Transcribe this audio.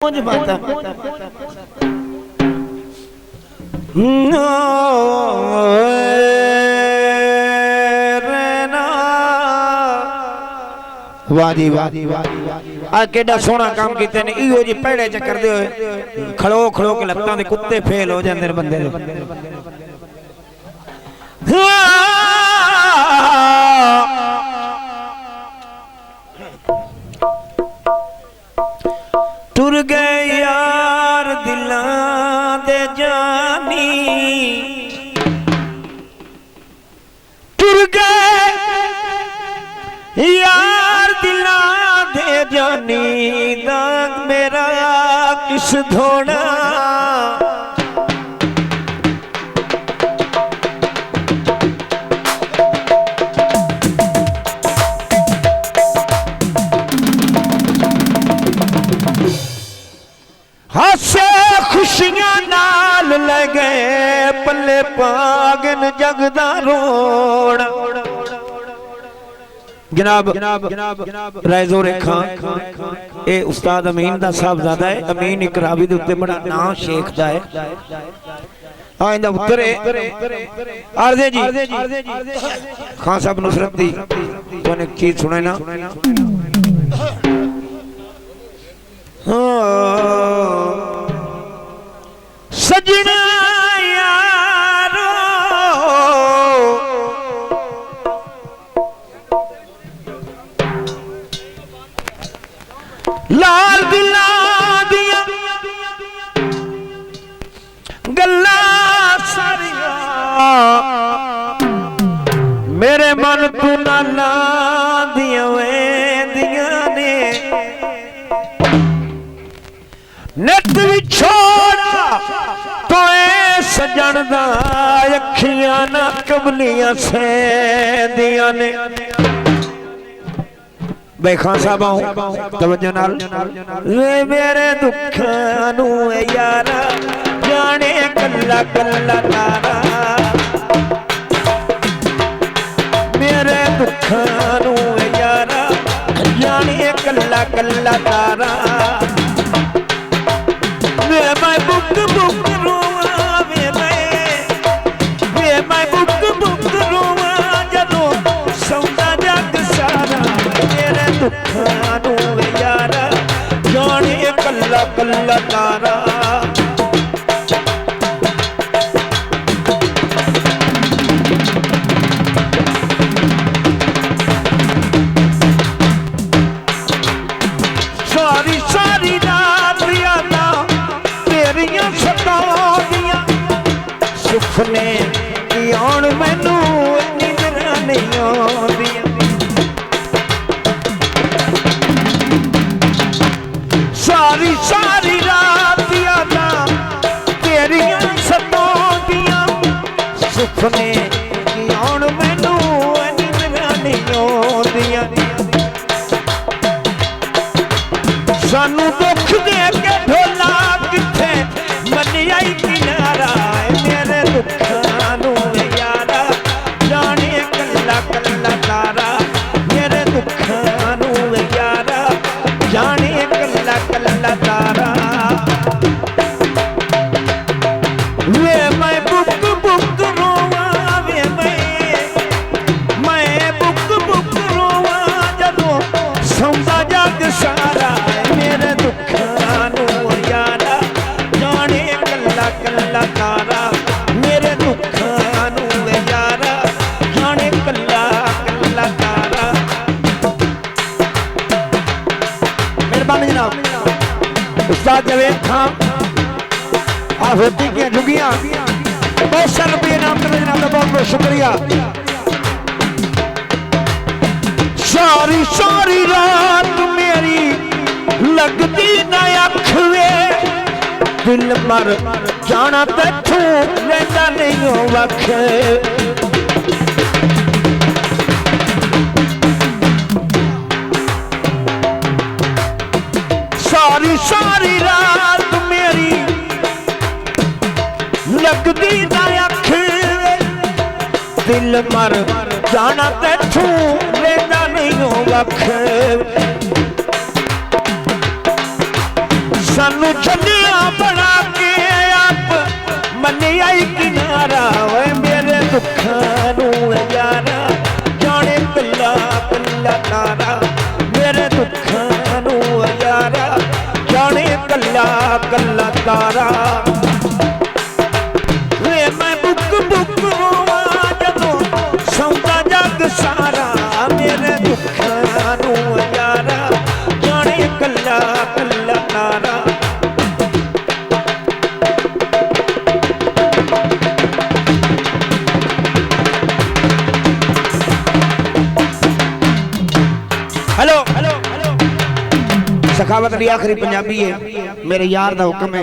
मुझे पता वादी वादी आ केड़ा सोना काम कीते ने इहो जी पहड़े च करदे होए खड़ो खड़ो के लत्तां दे कुत्ते फेल हो जांदे ने बंदे दे टुर गए यार दिलां दे जानी टुर गए यार दिलां दे जानी दाग मेरा किस धोना हसे खुशियां नाल ले गए पल्ले पागन जगदा रोड़ा जनाब रायजो रेखा ए उस्ताद अमीन दा साहबजादा है। अमीन एक रावी दे उत्ते बड़ा नाम शेख दा है। हां इंदा उत्तर है आरजे जी खान साहब नुसरत दी तूने की सुने ना सजना यारो लाल दिला दिया गल्ला सारिया मेरे मन तू नाला दिया वेंदिया ने नत भी छोड़ा तो सजन दा अखियां ना कमलियां सेंदियां ने भाई खान साहब आऊं तवज्जो नाल वे मेरे दुखां नू यारा जाने कल्ला कल्ला तारा मेरे दुखां नू यारा जाने कल्ला कल्ला तारा मैं बुक बुक रोवा मैं बुक रोवा जदों सौंदा जग सारा मेरे दुखां नू यारा जाने कल्ला कल्ला तारा सारी सारी रात यादा तेरियां सतादियां सुपने की आउण मैनू नींदरां नहीं आउंदियां सारी सारी रात यादा तेरियां सतादियां सुपने की आउण मैनू नींदरां नहीं आउंदियां सानू दुख दे के ढोला किथे मनी आई किनारा मेरे दुखां नू यारा जाने कल्ला कल्ला तारा मेरे दुखां नू यारा जाने कल्ला कल्ला तारा वे मैं बुक बुक रोवा वे मैं बुक बुक रोवा जदों सौंदा जग सारा मेरे दुखां नू यारा जाने कल्ला कल्ला तारा मेरे दुखां नू यारा जाने कल्ला कल्ला तारा मेहरबानी जनाब उस्ताद जवेद खान आफती की झुगियां बहुत सारे रुपये नाम करने जनाब का बहुत बहुत शुक्रिया। सारी सारी रात मेरी लगदी ना अख वे दिल मर जाना तैथों रहिंदा नहीं वख सारी सारी रात मेरी लगदी ना अख वे दिल मर जाना तैथों रहिंदा नहीं वख सन सानू छन्निया बना के आप मन्नी आई किनारा वे मेरे दुखां नू यारा जाने कल्ला कल्ला तारा मेरे दुखां नू यारा जाने कल्ला कल्ला तारा वे मैं बुक बुक रोवां जदों सौंदा जग सारा मेरे दुखां नू यारा जाने कल्ला कल्ला तारा हेलो सखावत अली आखिरी पंजाबी है मेरे यार दा हुक्म है।